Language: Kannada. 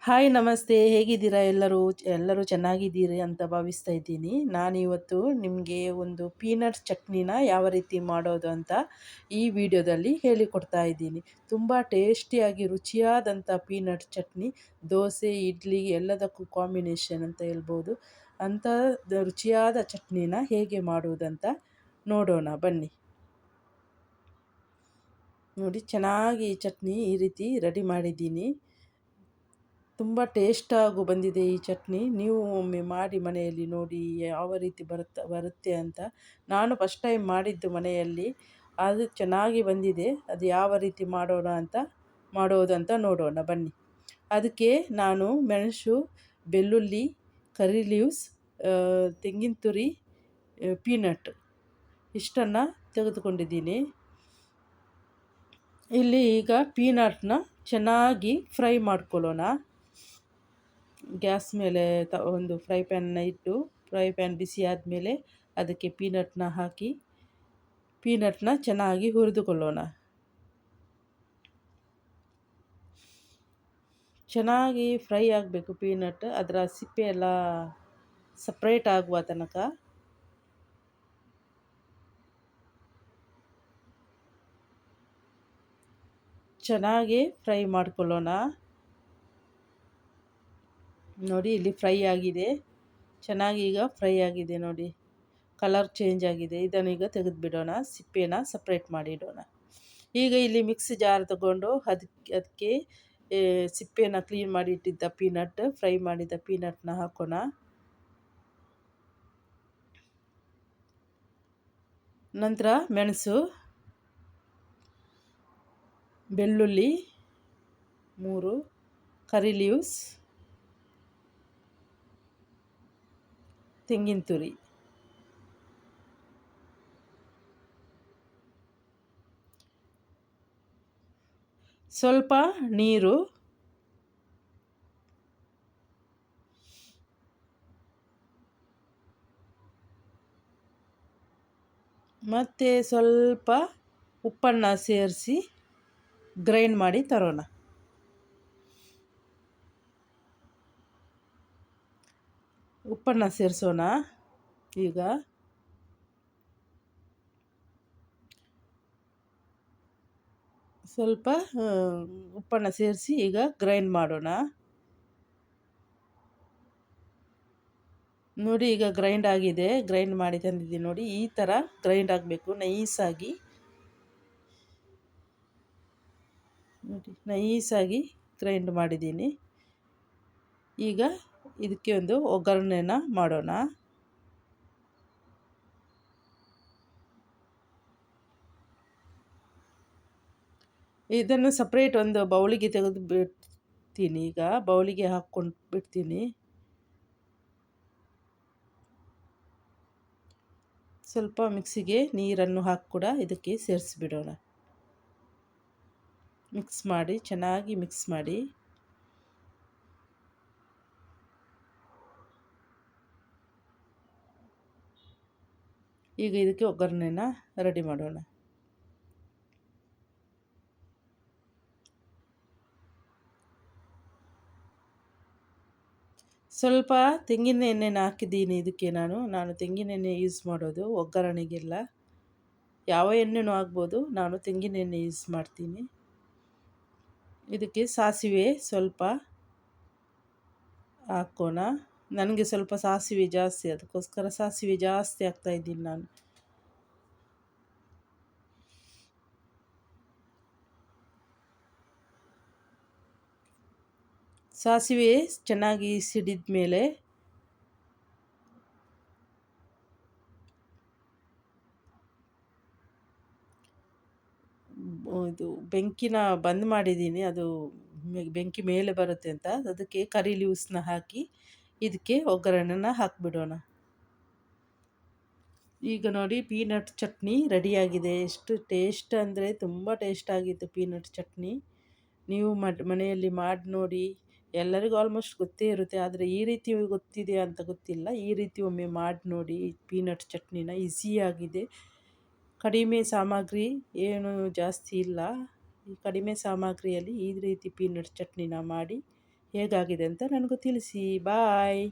ಹಾಯ್ ನಮಸ್ತೆ. ಹೇಗಿದ್ದೀರಾ ಎಲ್ಲರೂ? ಎಲ್ಲರೂ ಚೆನ್ನಾಗಿದ್ದೀರಿ ಅಂತ ಭಾವಿಸ್ತಾ ಇದ್ದೀನಿ. ನಾನಿವತ್ತು ನಿಮಗೆ ಒಂದು ಪೀನಟ್ ಚಟ್ನಿನ ಯಾವ ರೀತಿ ಮಾಡೋದು ಅಂತ ಈ ವಿಡಿಯೋದಲ್ಲಿ ಹೇಳಿಕೊಡ್ತಾ ಇದ್ದೀನಿ. ತುಂಬ ಟೇಸ್ಟಿಯಾಗಿ ರುಚಿಯಾದಂಥ ಪೀನಟ್ ಚಟ್ನಿ ದೋಸೆ, ಇಡ್ಲಿ ಎಲ್ಲದಕ್ಕೂ ಕಾಂಬಿನೇಷನ್ ಅಂತ ಹೇಳ್ಬೋದು. ಅಂಥ ರುಚಿಯಾದ ಚಟ್ನಿನ ಹೇಗೆ ಮಾಡುವುದಂತ ನೋಡೋಣ ಬನ್ನಿ. ನೋಡಿ, ಚೆನ್ನಾಗಿ ಈ ಚಟ್ನಿ ಈ ರೀತಿ ರೆಡಿ ಮಾಡಿದ್ದೀನಿ. ತುಂಬ ಟೇಸ್ಟಾಗೂ ಬಂದಿದೆ ಈ ಚಟ್ನಿ. ನೀವು ಒಮ್ಮೆ ಮಾಡಿ ಮನೆಯಲ್ಲಿ ನೋಡಿ ಯಾವ ರೀತಿ ಬರುತ್ತೆ ಅಂತ. ನಾನು ಫಸ್ಟ್ ಟೈಮ್ ಮಾಡಿದ್ದು ಮನೆಯಲ್ಲಿ, ಅದು ಚೆನ್ನಾಗಿ ಬಂದಿದೆ. ಅದು ಯಾವ ರೀತಿ ಮಾಡೋದಂತ ನೋಡೋಣ ಬನ್ನಿ. ಅದಕ್ಕೆ ನಾನು ಮೆಣಸು, ಬೆಳ್ಳುಳ್ಳಿ, ಕರಿ ಲೀವ್ಸ್, ತೆಂಗಿನ ತುರಿ, ಪೀನಟ್ ಇಷ್ಟನ್ನು ತೆಗೆದುಕೊಂಡಿದ್ದೀನಿ. ಇಲ್ಲಿ ಈಗ ಪೀನಟ್ನ ಚೆನ್ನಾಗಿ ಫ್ರೈ ಮಾಡ್ಕೊಳ್ಳೋಣ. ಗ್ಯಾಸ್ ಮೇಲೆ ಒಂದು ಫ್ರೈ ಪ್ಯಾನ್ನ ಇಟ್ಟು, ಫ್ರೈ ಪ್ಯಾನ್ ಬಿಸಿ ಆದಮೇಲೆ ಅದಕ್ಕೆ ಪೀನಟ್ನ ಹಾಕಿ ಪೀನಟ್ನ ಚೆನ್ನಾಗಿ ಹುರಿದುಕೊಳ್ಳೋಣ. ಚೆನ್ನಾಗಿ ಫ್ರೈ ಆಗಬೇಕು ಪೀನಟ್, ಅದರ ಸಿಪ್ಪೆ ಎಲ್ಲ ಸಪ್ರೇಟ್ ಆಗುವ ತನಕ. ಚೆನ್ನಾಗಿ ಫ್ರೈ ಮಾಡ್ಕೊಳ್ಳೋಣ. ನೋಡಿ, ಇಲ್ಲಿ ಫ್ರೈ ಆಗಿದೆ, ಚೆನ್ನಾಗಿ ಈಗ ಫ್ರೈ ಆಗಿದೆ ನೋಡಿ, ಕಲರ್ ಚೇಂಜ್ ಆಗಿದೆ. ಇದನ್ನು ಈಗ ತೆಗೆದುಬಿಡೋಣ, ಸಿಪ್ಪೆನ ಸಪ್ರೇಟ್ ಮಾಡಿಡೋಣ. ಈಗ ಇಲ್ಲಿ ಮಿಕ್ಸಿ ಜಾರ್ ತಗೊಂಡು ಅದಕ್ಕೆ ಸಿಪ್ಪೆನ ಕ್ಲೀನ್ ಮಾಡಿ ಇಟ್ಟಿದ್ದ ಫ್ರೈ ಮಾಡಿದ ಪೀನಟ್ನ ಹಾಕೋಣ. ನಂತರ ಮೆಣಸು, ಬೆಳ್ಳುಳ್ಳಿ 3, ಕರಿ ಲೀವ್ಸ್, ತೆಂಗಿನ ತುರಿ, ಸ್ವಲ್ಪ ನೀರು, ಮತ್ತು ಸ್ವಲ್ಪ ಉಪ್ಪನ್ನು ಸೇರಿಸಿ ಗ್ರೈಂಡ್ ಮಾಡಿ ತರೋಣ. ಉಪ್ಪನ್ನು ಸೇರಿಸೋಣ. ಈಗ ಸ್ವಲ್ಪ ಉಪ್ಪನ್ನು ಸೇರಿಸಿ ಈಗ ಗ್ರೈಂಡ್ ಮಾಡೋಣ. ನೋಡಿ, ಈಗ ಗ್ರೈಂಡ್ ಆಗಿದೆ. ಗ್ರೈಂಡ್ ಮಾಡಿ ತಂದಿದ್ದೀನಿ ನೋಡಿ, ಈ ಥರ ಗ್ರೈಂಡ್ ಆಗಬೇಕು ನೈಸಾಗಿ. ನೋಡಿ, ನೈಸಾಗಿ ಗ್ರೈಂಡ್ ಮಾಡಿದ್ದೀನಿ. ಈಗ ಇದಕ್ಕೆ ಒಂದು ಒಗ್ಗರಣೆನ ಮಾಡೋಣ. ಇದನ್ನು ಸಪ್ರೇಟ್ ಒಂದು ಬೌಲಿಗೆ ತೆಗೆದು ಬಿಡ್ತೀನಿ. ಈಗ ಬೌಲಿಗೆ ಹಾಕ್ಕೊಂಡು ಬಿಡ್ತೀನಿ. ಸ್ವಲ್ಪ ಮಿಕ್ಸಿಗೆ ನೀರನ್ನು ಹಾಕಿ ಕೂಡ ಇದಕ್ಕೆ ಸೇರಿಸ್ಬಿಡೋಣ. ಮಿಕ್ಸ್ ಮಾಡಿ, ಚೆನ್ನಾಗಿ ಮಿಕ್ಸ್ ಮಾಡಿ. ಈಗ ಇದಕ್ಕೆ ಒಗ್ಗರಣೆನ ರೆಡಿ ಮಾಡೋಣ. ಸ್ವಲ್ಪ ತೆಂಗಿನ ಎಣ್ಣೆನ ಹಾಕಿದ್ದೀನಿ ಇದಕ್ಕೆ. ನಾನು ತೆಂಗಿನ ಎಣ್ಣೆ ಯೂಸ್ ಮಾಡೋದು ಒಗ್ಗರಣೆಗೆಲ್ಲ. ಯಾವ ಎಣ್ಣೆನೂ ಆಗ್ಬೋದು, ನಾನು ತೆಂಗಿನ ಎಣ್ಣೆ ಯೂಸ್ ಮಾಡ್ತೀನಿ. ಇದಕ್ಕೆ ಸಾಸಿವೆ ಸ್ವಲ್ಪ ಹಾಕೋಣ. ನನಗೆ ಸ್ವಲ್ಪ ಸಾಸಿವೆ ಜಾಸ್ತಿ, ಅದಕ್ಕೋಸ್ಕರ ಸಾಸಿವೆ ಜಾಸ್ತಿ ಹಾಕ್ತಾಯಿದ್ದೀನಿ ನಾನು. ಸಾಸಿವೆ ಚೆನ್ನಾಗಿ ಸಿಡಿದ ಮೇಲೆ ಇದು ಬೆಂಕಿನ ಬಂದ್ ಮಾಡಿದ್ದೀನಿ, ಅದು ಬೆಂಕಿ ಮೇಲೆ ಬರುತ್ತೆ ಅಂತ. ಅದಕ್ಕೆ ಕರಿ ಲೀವ್ಸ್ನ ಹಾಕಿ ಇದಕ್ಕೆ ಒಗ್ಗರಣೆನ ಹಾಕಿಬಿಡೋಣ. ಈಗ ನೋಡಿ, ಪೀನಟ್ ಚಟ್ನಿ ರೆಡಿಯಾಗಿದೆ. ಎಷ್ಟು ಟೇಸ್ಟ್ ಅಂದರೆ ತುಂಬ ಟೇಸ್ಟ್ ಆಗಿತ್ತು ಪೀನಟ್ ಚಟ್ನಿ. ನೀವು ಮನೆಯಲ್ಲಿ ಮಾಡಿ ನೋಡಿ. ಎಲ್ಲರಿಗೂ ಆಲ್ಮೋಸ್ಟ್ ಗೊತ್ತೇ ಇರುತ್ತೆ, ಆದರೆ ಈ ರೀತಿ ಗೊತ್ತಿದೆ ಅಂತ ಗೊತ್ತಿಲ್ಲ. ಈ ರೀತಿ ಒಮ್ಮೆ ಮಾಡಿ ನೋಡಿ ಪೀನಟ್ ಚಟ್ನಿನ. ಈಸಿಯಾಗಿದೆ, ಕಡಿಮೆ ಸಾಮಗ್ರಿ, ಏನು ಜಾಸ್ತಿ ಇಲ್ಲ. ಈ ಕಡಿಮೆ ಸಾಮಗ್ರಿಯಲ್ಲಿ ಈ ರೀತಿ ಪೀನಟ್ ಚಟ್ನಿನ ಮಾಡಿ ಹೇಗಾಗಿದೆ ಅಂತ ನನಗೂ ತಿಳಿಸಿ. ಬಾಯ್.